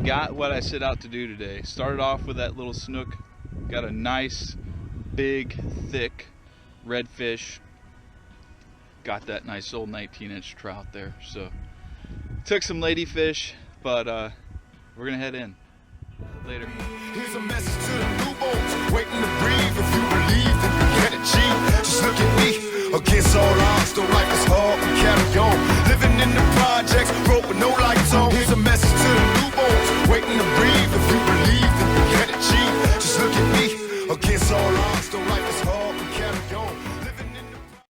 got what I set out to do today. Started off with that little snook. Got a nice, big, thick redfish. Got that nice old 19-inch trout there. So took some ladyfish, but we're gonna head in. Later. Here's a message to the newborns waiting to breathe. If you believe, then you can achieve. Just look at me against all odds. Don't like this hard.